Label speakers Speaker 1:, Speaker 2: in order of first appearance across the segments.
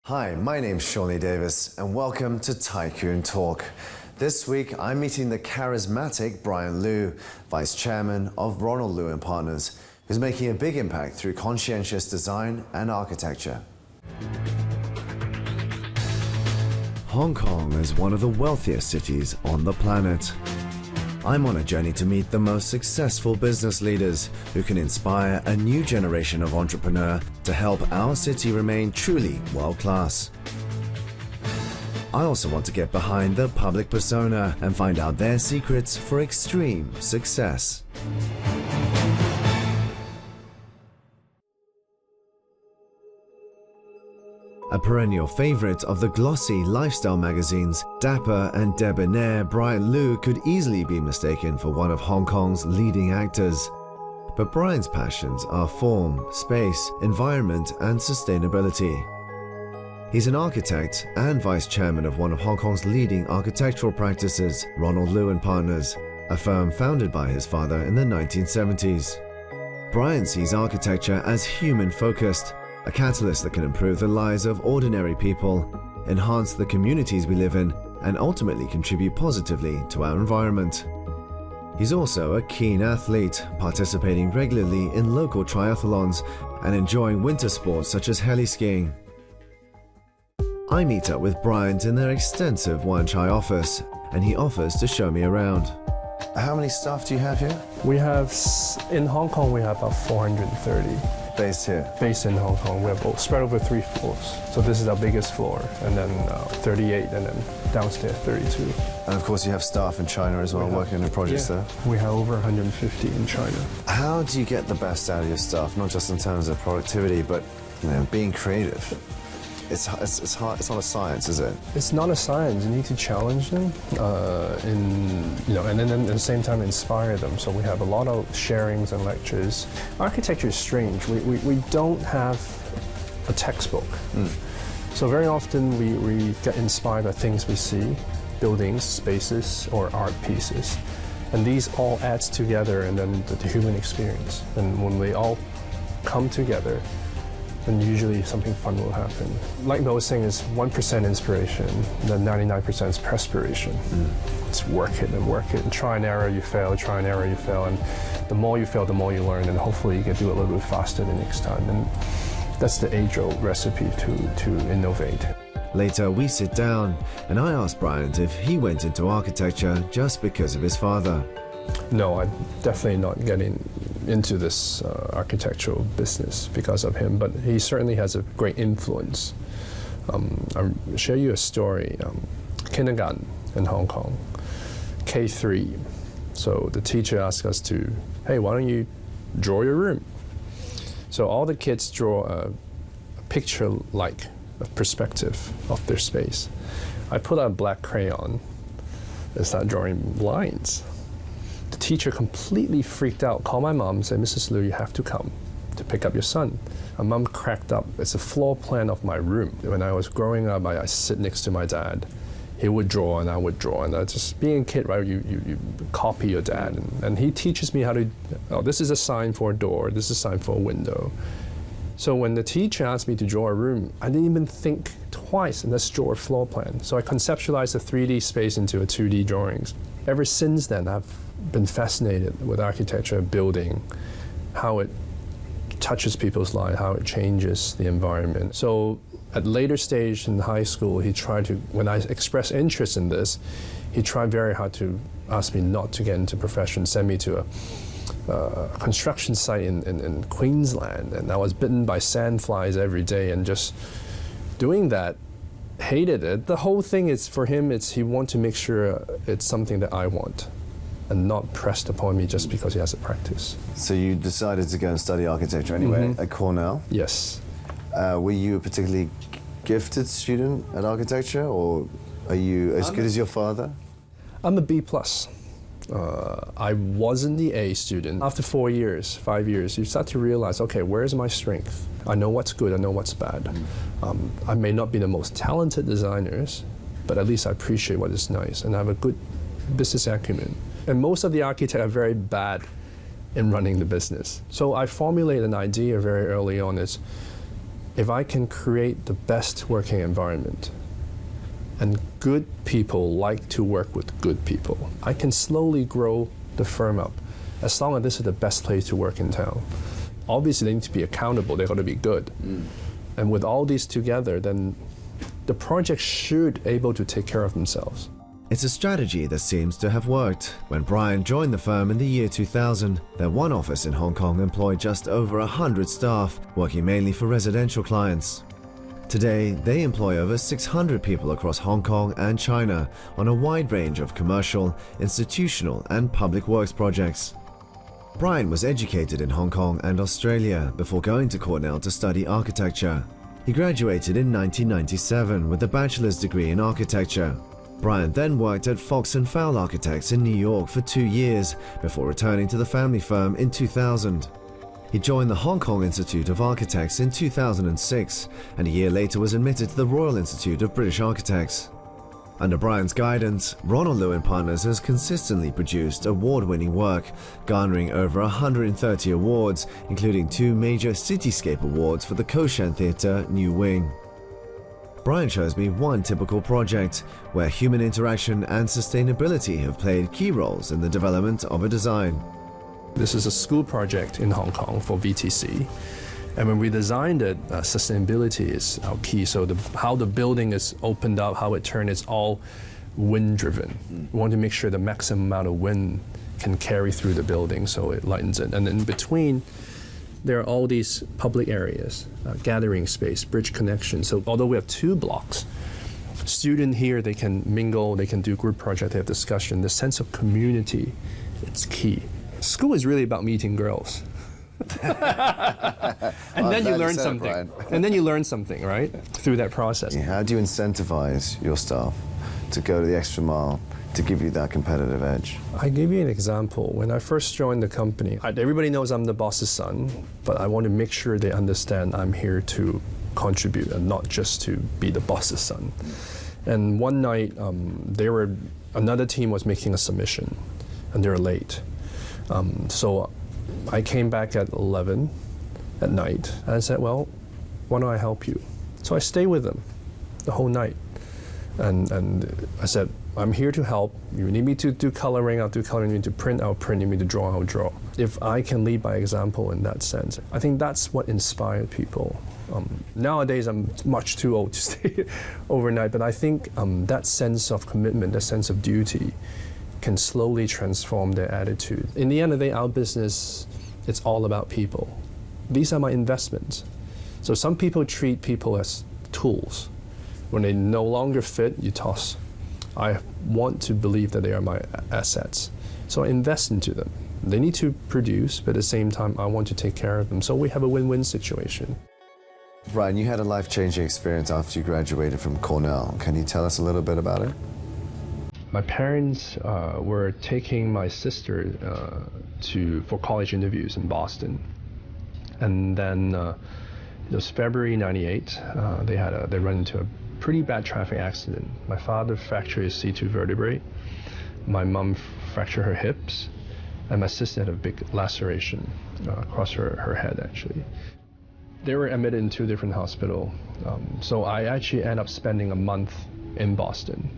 Speaker 1: Hi, my name's Lee-Davies and welcome to Tycoon Talk. This week I'm meeting the charismatic Bryant Lu, Vice Chairman of Ronald Lu Partners, who's making a big impact through conscientious design and architecture. Hong Kong is one of the wealthiest cities on the planet. I'm on a journey to meet the most successful business leaders who can inspire a new generation of entrepreneurs to help our city remain truly world-class. I also want to get behind the public persona and find out their secrets for extreme success. A perennial favorite of the glossy lifestyle magazines, dapper and debonair Bryant Lu could easily be mistaken for one of Hong Kong's leading actors. But Bryant's passions are form, space, environment and sustainability. He's an architect and vice chairman of one of Hong Kong's leading architectural practices, Ronald Lu Partners, a firm founded by his father in the 1970s. Bryant sees architecture as human-focused, a catalyst that can improve the lives of ordinary people, enhance the communities we live in, and ultimately contribute positively to our environment. He's also a keen athlete, participating regularly in local triathlons and enjoying winter sports such as heli-skiing. I meet up with Bryant in their extensive Wan Chai office, and he offers to show me around. How many staff do you have here?
Speaker 2: We have, in Hong Kong, we have about 430.
Speaker 1: Based here?
Speaker 2: Based in Hong Kong. We have spread over 3 floors. So this is our biggest floor, and then 38, and then downstairs 32.
Speaker 1: And of course you have staff in China as well, working on projects there?
Speaker 2: We have over 150 in China. How
Speaker 1: do you get the best out of your staff, not just in terms of productivity, but being creative? It's hard. It's not a science, is it?
Speaker 2: It's not a science. You need to challenge them, and then at the same time inspire them. So we have a lot of sharings and lectures. Architecture is strange. We don't have a textbook. So very often we get inspired by things we see, buildings, spaces, or art pieces, and these all adds together, and then the human experience. And when they all come together, and usually something fun will happen. Like Mo was saying, it's 1% inspiration, then 99% is perspiration. It's work it and try and error, you fail, try and error, you fail, and the more you fail, the more you learn, and hopefully you can do it a little bit faster the next time. And that's the age-old recipe to innovate.
Speaker 1: Later, we sit down, and I asked Bryant if he went into architecture just because of his father.
Speaker 2: No, I'm definitely not getting into this architectural business because of him, but he certainly has a great influence. I'll share you a story. Kindergarten in Hong Kong, K3. So the teacher asked us to, hey, why don't you draw your room? So all the kids draw a picture like a perspective of their space. I put out black crayon and started drawing lines. The teacher completely freaked out, called my mom, said, Mrs. Lu, you have to come to pick up your son. My mom cracked up. It's a floor plan of my room. When I was growing up, I sit next to my dad. He would draw and I would draw, and just being a kid, right, you copy your dad. And he teaches me how to, this is a sign for a door, this is a sign for a window. So when the teacher asked me to draw a room, I didn't even think twice, and let's draw a floor plan. So I conceptualized a 3D space into a 2D drawings. Ever since then, I've been fascinated with architecture, building, how it touches people's lives, how it changes the environment. So at later stage in high school, he tried to, when I expressed interest in this, he tried very hard to ask me not to get into profession, send me to a construction site in Queensland, and I was bitten by sandflies every day, and just doing that, hated it. The whole thing is, for him, he wants to make sure it's something that I want, and not pressed upon me just because he has a practice.
Speaker 1: So you decided to go and study architecture anyway at Cornell?
Speaker 2: Yes.
Speaker 1: Were you a particularly gifted student at architecture, or are you as good as your father?
Speaker 2: I'm a B+. I wasn't the A student. After 4 years, 5 years, you start to realize, okay, where's my strength? I know what's good, I know what's bad. I may not be the most talented designers, but at least I appreciate what is nice, and I have a good business acumen. And most of the architects are very bad in running the business. So I formulated an idea very early on, is if I can create the best working environment, and good people like to work with good people, I can slowly grow the firm up, as long as this is the best place to work in town. Obviously, they need to be accountable, they've got to be good. And with all these together, then the project should be able to take care of themselves.
Speaker 1: It's a strategy that seems to have worked. When Bryant joined the firm in the year 2000, their one office in Hong Kong employed just over 100 staff, working mainly for residential clients. Today, they employ over 600 people across Hong Kong and China on a wide range of commercial, institutional, and public works projects. Bryant was educated in Hong Kong and Australia before going to Cornell to study architecture. He graduated in 1997 with a bachelor's degree in architecture. Bryant then worked at Fox & Fowle Architects in New York for 2 years before returning to the family firm in 2000. He joined the Hong Kong Institute of Architects in 2006, and a year later was admitted to the Royal Institute of British Architects. Under Bryant's guidance, Ronald Lu Partners has consistently produced award-winning work, garnering over 130 awards, including 2 major Cityscape Awards for the Ko Shan Theatre New Wing. Bryant shows me one typical project where human interaction and sustainability have played key roles in the development of a design.
Speaker 2: This is a school project in Hong Kong for VTC. And when we designed it, sustainability is our key. So how the building is opened up, how it turned, is all wind-driven. We want to make sure the maximum amount of wind can carry through the building so it lightens it. And in between, there are all these public areas, gathering space, bridge connection. So although we have 2 blocks, students here, they can mingle, they can do group project, they have discussion. The sense of community, it's key. School is really about meeting girls. And then you learn something. And then you learn something, right? Through that process.
Speaker 3: Yeah, how do you incentivize your staff to go to the extra mile to give you that competitive edge?
Speaker 2: I give you an example. When I first joined the company, everybody knows I'm the boss's son, but I want to make sure they understand I'm here to contribute and not just to be the boss's son. And one night, another team was making a submission, and they were late. So I came back at 11 at night, and I said, well, why don't I help you? So I stayed with them the whole night. And I said, I'm here to help. You need me to do coloring, I'll do coloring. You need to print, I'll print. You need me to draw, I'll draw. If I can lead by example in that sense, I think that's what inspired people. Nowadays, I'm much too old to stay overnight, but I think that sense of commitment, that sense of duty, can slowly transform their attitude. In the end of the day, our business, it's all about people. These are my investments. So some people treat people as tools. When they no longer fit, you toss. I want to believe that they are my assets. So I invest into them. They need to produce, but at the same time, I want to take care of them. So we have a win-win situation.
Speaker 3: Brian, you had a life-changing experience after you graduated from Cornell. Can you tell us a little bit about it?
Speaker 2: My parents were taking my sister for college interviews in Boston. And then it was February '98. They ran into a pretty bad traffic accident. My father fractured his C2 vertebrae. My mom fractured her hips. And my sister had a big laceration across her head, actually. They were admitted in 2 different hospitals. So I actually ended up spending a month in Boston,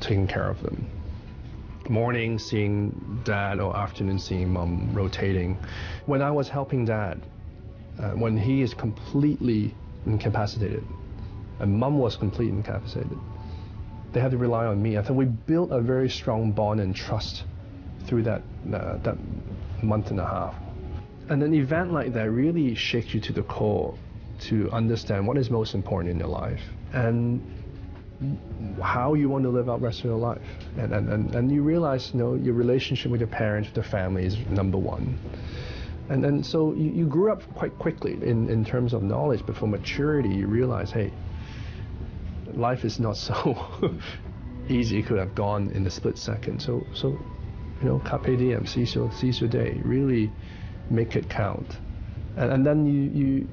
Speaker 2: taking care of them. Morning seeing dad, or afternoon seeing mom, rotating. When I was helping dad, when he is completely incapacitated, and mom was completely incapacitated, they had to rely on me. I think we built a very strong bond and trust through that month and a half. And an event like that really shakes you to the core to understand what is most important in your life and how you want to live out the rest of your life. And you realize, your relationship with your parents, with the family is number one. And so you grew up quite quickly in terms of knowledge, but for maturity, you realize, hey, life is not so easy. It could have gone in a split second. So carpe diem, seize your day, really make it count. And then you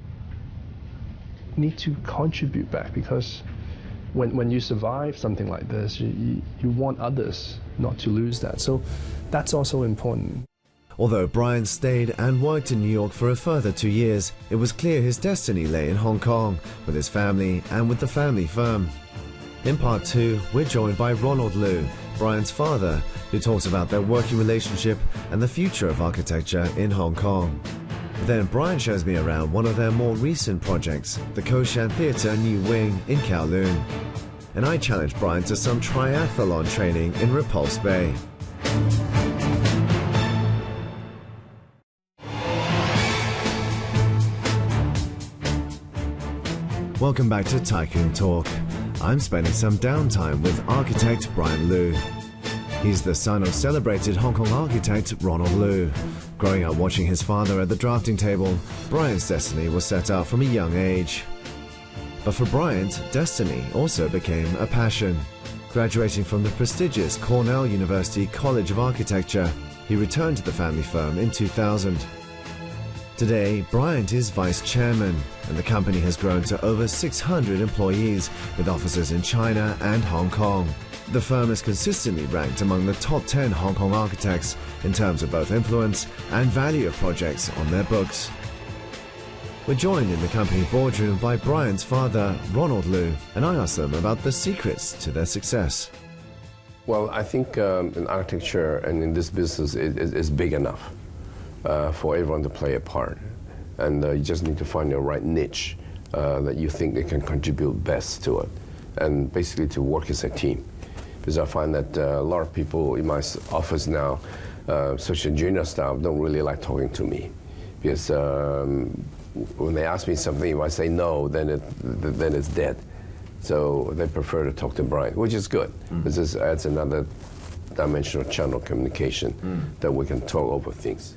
Speaker 2: need to contribute back, because when you survive something like this, you want others not to lose that. So that's also important.
Speaker 1: Although Bryant stayed and worked in New York for a further 2 years, it was clear his destiny lay in Hong Kong, with his family and with the family firm. In part 2, we're joined by Ronald Lu, Bryant's father, who talks about their working relationship and the future of architecture in Hong Kong. Then Bryant shows me around one of their more recent projects, the Ko Shan Theatre New Wing in Kowloon. And I challenged Bryant to some triathlon training in Repulse Bay. Welcome back to Tycoon Talk. I'm spending some downtime with architect Bryant Lu. He's the son of celebrated Hong Kong architect Ronald Lu. Growing up watching his father at the drafting table, Bryant's destiny was set out from a young age. But for Bryant, destiny also became a passion. Graduating from the prestigious Cornell University College of Architecture, he returned to the family firm in 2000. Today, Bryant is vice chairman, and the company has grown to over 600 employees, with offices in China and Hong Kong. The firm is consistently ranked among the top 10 Hong Kong architects in terms of both influence and value of projects on their books. We're joined in the company boardroom by Bryant's father, Ronald Lu, and I asked them about the secrets to their success.
Speaker 4: Well, I think in architecture and in this business is big enough for everyone to play a part. And you just need to find the right niche that you think they can contribute best to it. And basically to work as a team. Because I find that a lot of people in my office now, especially junior staff, don't really like talking to me. Because when they ask me something, if I say no, then it's dead. So they prefer to talk to Bryant, which is good. Because this adds another dimensional channel of communication that we can talk over things.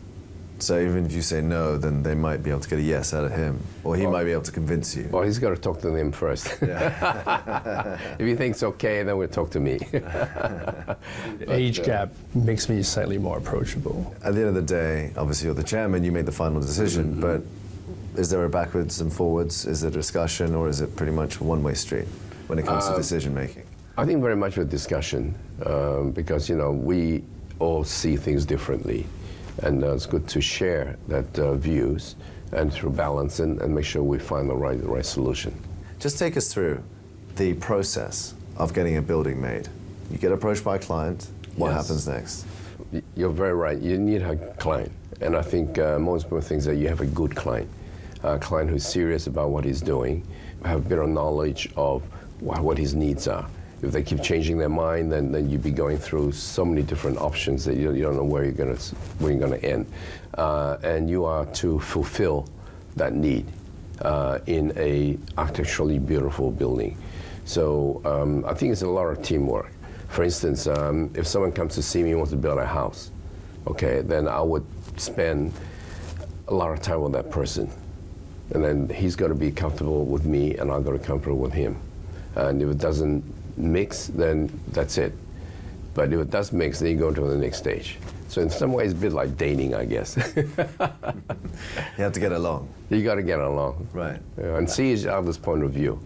Speaker 3: So even if you say no, then they might be able to get a yes out of him, or he might be able to convince you.
Speaker 4: Well, he's got to talk to them first. If he thinks okay, then we'll talk to me.
Speaker 2: The age gap makes me slightly more approachable.
Speaker 3: At the end of the day, obviously you're the chairman, you made the final decision, but is there a backwards and forwards? Is there a discussion, or is it pretty much a one-way street when it comes to decision making?
Speaker 4: I think very much with discussion, because we all see things differently. And it's good to share that views and through balance and make sure we find the right solution.
Speaker 3: Just take us through the process of getting a building made. You get approached by a client, what happens next?
Speaker 4: You're very right, you need a client. And I think most important thing is that you have a good client. A client who's serious about what he's doing, have a bit of knowledge of what his needs are. If they keep changing their mind, then you'd be going through so many different options that you don't know where you're going to end. And you are to fulfill that need in a architecturally beautiful building. So I think it's a lot of teamwork. For instance, if someone comes to see me and wants to build a house, okay, then I would spend a lot of time with that person. And then he's got to be comfortable with me, and I've got to be comfortable with him. And if it doesn't mix, then that's it. But if it does mix, then you go to the next stage. So in some ways, it's a bit like dating, I guess.
Speaker 3: You have to get along.
Speaker 4: You got to get along.
Speaker 3: Right.
Speaker 4: And see each other's point of view.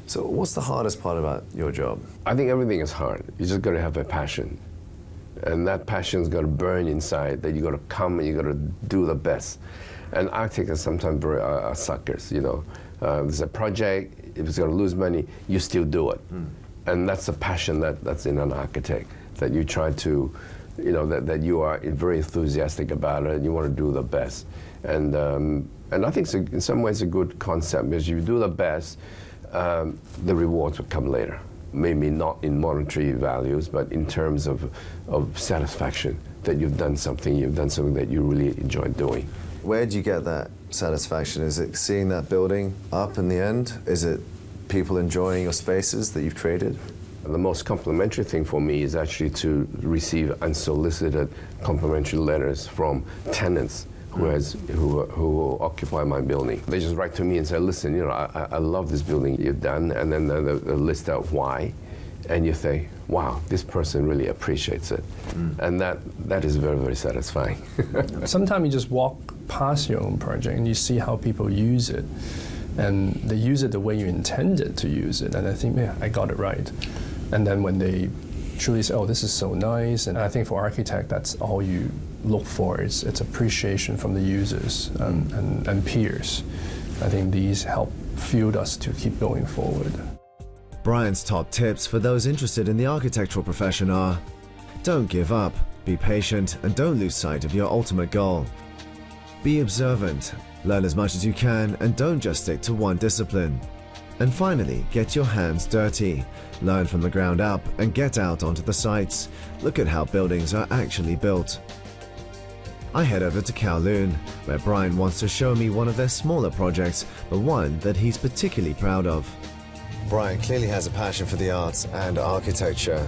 Speaker 3: So what's the hardest part about your job?
Speaker 4: I think everything is hard. You just got to have a passion. And that passion's got to burn inside, that you got to come and you got to do the best. And architects are sometimes very suckers, there's a project, if it's going to lose money, you still do it. And that's the passion that's in an architect, that you try to, that you are very enthusiastic about it, and you want to do the best. And I think it's in some ways a good concept, because if you do the best, the rewards will come later. Maybe not in monetary values, but in terms of satisfaction, that you've done something that you really enjoy doing.
Speaker 3: Where do you get that satisfaction? Is it seeing that building up in the end? Is it people enjoying your spaces that you've created?
Speaker 4: The most complimentary thing for me is actually to receive unsolicited complimentary letters from tenants who occupy my building. They just write to me and say, listen, I love this building you've done, and then they list out why, and you think, wow, this person really appreciates it. And that is very, very satisfying.
Speaker 2: Sometimes you just walk past your own project and you see how people use it, and they use it the way you intended to use it, and I think, yeah, I got it right. And then when they truly say, oh, this is so nice. And I think for architect, that's all you look for. It's appreciation from the users and peers. I think these help fuel us to keep going forward.
Speaker 1: Bryant's top tips for those interested in the architectural profession are: don't give up, be patient, and don't lose sight of your ultimate goal. Be observant, learn as much as you can, and don't just stick to one discipline. And finally, get your hands dirty. Learn from the ground up and get out onto the sites. Look at how buildings are actually built. I head over to Kowloon, where Bryant wants to show me one of their smaller projects, but one that he's particularly proud of.
Speaker 3: Bryant clearly has a passion for the arts and architecture,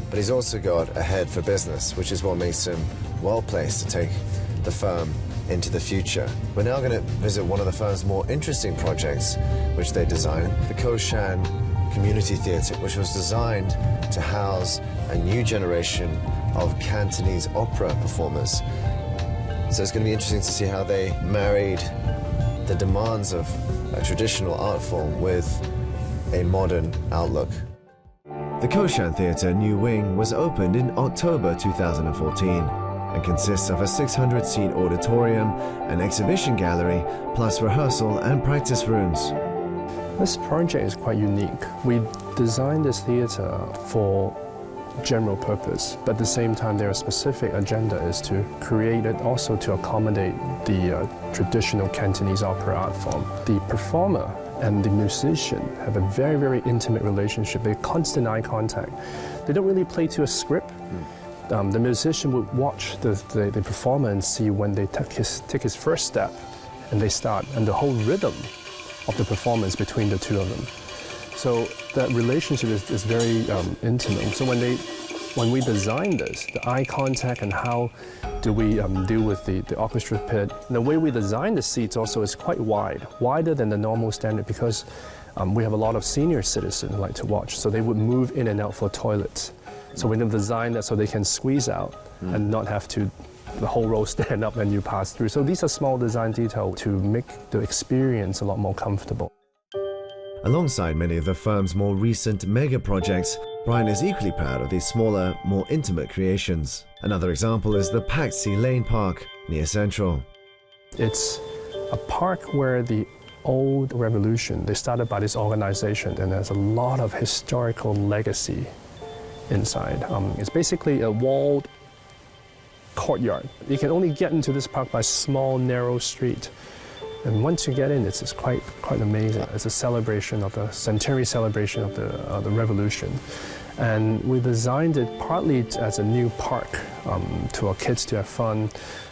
Speaker 3: but he's also got a head for business, which is what makes him well placed to take the firm into the future. We're now going to visit one of the firm's more interesting projects, which they designed, the Ko Shan Community Theatre, which was designed to house a new generation of Cantonese opera performers. So it's going to be interesting to see how they married the demands of a traditional art form with a modern outlook.
Speaker 1: The Ko Shan Theatre New Wing was opened in October 2014 and consists of a 600-seat auditorium, an exhibition gallery, plus rehearsal and practice rooms.
Speaker 2: This project is quite unique. We designed this theatre for general purpose, but at the same time their specific agenda is to create it also to accommodate the traditional Cantonese opera art form. The performer and the musician have a very, very intimate relationship. They constant eye contact. They don't really play to a script. The musician would watch the performer and see when they take his first step and they start, and the whole rhythm of the performance between the two of them. So that relationship is very intimate. So when we designed this, the eye contact and how do we deal with the orchestra pit, and the way we designed the seats also is quite wide, wider than the normal standard, because we have a lot of senior citizens who like to watch, so they would move in and out for toilets. So we designed that so they can squeeze out and not have to the whole row stand up and you pass through. So these are small design details to make the experience a lot more comfortable.
Speaker 1: Alongside many of the firm's more recent mega projects, Bryant is equally proud of these smaller, more intimate creations. Another example is the Pak Tsz Lane Park near Central.
Speaker 2: It's a park where the old revolution, they started by this organization, and there's a lot of historical legacy inside. It's basically a walled courtyard. You can only get into this park by a small, narrow street. And once you get in, it's quite amazing. It's a celebration of the centenary celebration of the revolution. And we designed it partly as a new park to our kids to have fun.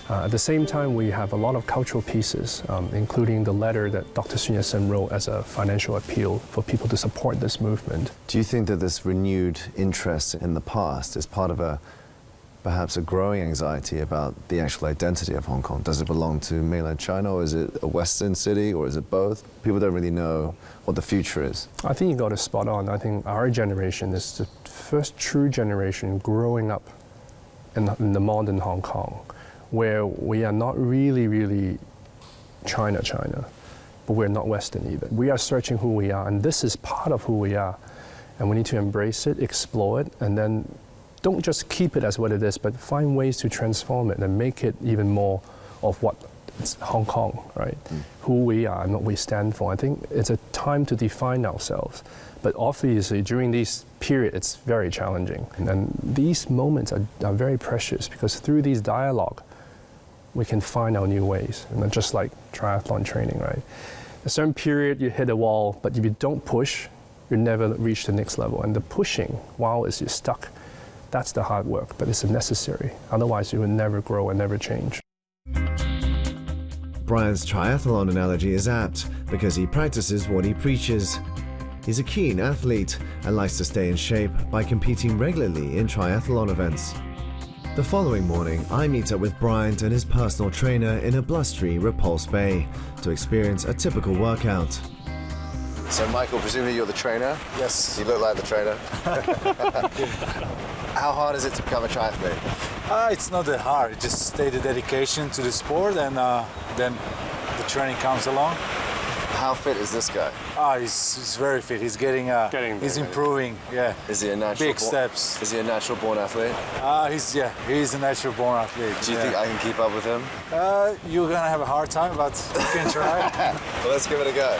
Speaker 2: At the same time, we have a lot of cultural pieces, including the letter that Dr. Sun Yat-sen wrote as a financial appeal for people to support this movement.
Speaker 3: Do you think that this renewed interest in the past is part of perhaps a growing anxiety about the actual identity of Hong Kong? Does it belong to mainland China, or is it a Western city, or is it both? People don't really know what the future is.
Speaker 2: I think you got it spot on. I think our generation is the first true generation growing up in the modern Hong Kong, where we are not really China, but we're not Western either. We are searching who we are, and this is part of who we are. And we need to embrace it, explore it, and then don't just keep it as what it is, but find ways to transform it and make it even more of what it's Hong Kong, right? Who we are and what we stand for. I think it's a time to define ourselves. But obviously, during this period, it's very challenging. And these moments are very precious, because through these dialogue, we can find our new ways. And just like triathlon training, right? A certain period, you hit a wall, but if you don't push, you never reach the next level. And the pushing, while you're stuck, that's the hard work, but it's necessary. Otherwise, you will never grow and never change.
Speaker 1: Bryant's triathlon analogy is apt because he practices what he preaches. He's a keen athlete and likes to stay in shape by competing regularly in triathlon events. The following morning, I meet up with Bryant and his personal trainer in a blustery Repulse Bay to experience a typical workout.
Speaker 3: So, Michael, presumably you're the trainer?
Speaker 5: Yes.
Speaker 3: You look like the trainer. How hard is it to become a triathlete?
Speaker 5: It's not that hard. It's just stay the dedication to the sport, and then the training comes along.
Speaker 3: How fit is this guy?
Speaker 5: He's very fit. He's getting he's
Speaker 4: there,
Speaker 5: improving. Yeah.
Speaker 3: Is he a natural?
Speaker 5: Big steps.
Speaker 3: Is he a natural born athlete?
Speaker 5: He's a natural born athlete.
Speaker 3: Do you think I can keep up with him?
Speaker 5: You're gonna have a hard time, but you can try.
Speaker 3: Well, let's give it a go.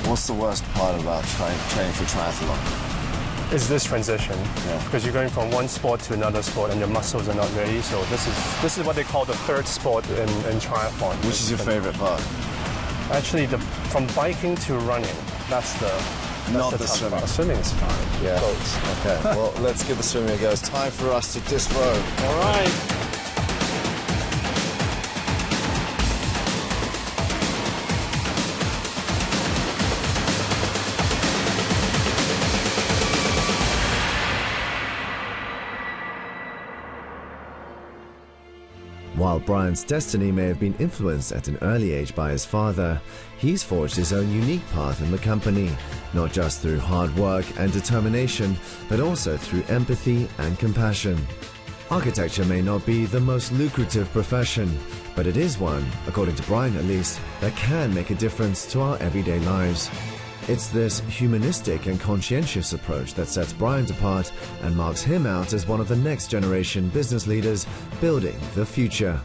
Speaker 3: What's the worst part about training for triathlon?
Speaker 2: It's this transition, because you're going from one sport to another sport and your muscles are not ready. So this is what they call the third sport in triathlon.
Speaker 3: Which is your favorite part?
Speaker 2: Actually, from biking to running, that's the
Speaker 3: Not the
Speaker 2: tough
Speaker 3: swimming.
Speaker 2: part. Swimming is fine.
Speaker 3: Yeah.
Speaker 2: Boats.
Speaker 3: Okay, well, let's give the swimming a go. It's time for us to disrobe.
Speaker 2: All right.
Speaker 1: While Bryant's destiny may have been influenced at an early age by his father, he's forged his own unique path in the company, not just through hard work and determination, but also through empathy and compassion. Architecture may not be the most lucrative profession, but it is one, according to Bryant at least, that can make a difference to our everyday lives. It's this humanistic and conscientious approach that sets Bryant apart and marks him out as one of the next generation business leaders building the future.